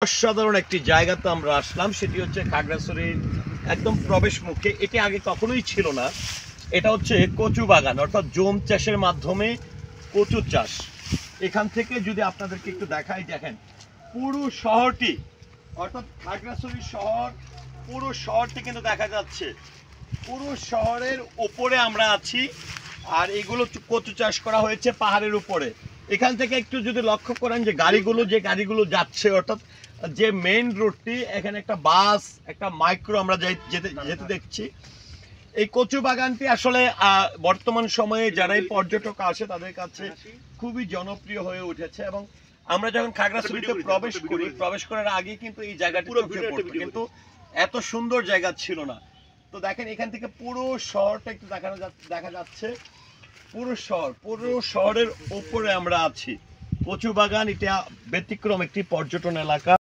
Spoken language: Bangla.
অসাধারণ একটি জায়গাতে আমরা আসলাম, সেটি হচ্ছে খাগড়াছড়ির একদম প্রবেশ মুখে। এটি আগে কখনোই ছিল না। এটা হচ্ছে কচু বাগান, অর্থাৎ জুম চাষের মাধ্যমে কচু চাষ। এখান থেকে যদি আপনাদেরকে একটু দেখাই, দেখেন পুরো শহরটি, অর্থাৎ খাগড়াছড়ি শহর, পুরো শহরটি কিন্তু দেখা যাচ্ছে। পুরো শহরের উপরে আমরা আছি, আর এগুলো কচু চাষ করা হয়েছে পাহাড়ের উপরে। এখান থেকে একটু যদি লক্ষ্য করেন যে গাড়িগুলো যাচ্ছে, অর্থাৎ যে মেইন রোডটি, এখানে একটা বাস, একটা মাইক্রো আমরা যেতে দেখছি। এই কচু বাগানটি আসলে বর্তমান সময়ে যারাই পর্যটক আসে তাদের কাছে খুবই জনপ্রিয় হয়ে উঠেছে। এবং আমরা যখন খাগড়াছড়িতে প্রবেশ করার আগে কিন্তু এই জায়গাটি চোখে পড়তো, কিন্তু এত সুন্দর জায়গা ছিল না। তো দেখেন এখান থেকে পুরো শহরটা একটু দেখা যাচ্ছে। পুরো শহরের উপরে আমরা আছি। কচু বাগান এটা ব্যতিক্রম একটি পর্যটন এলাকা।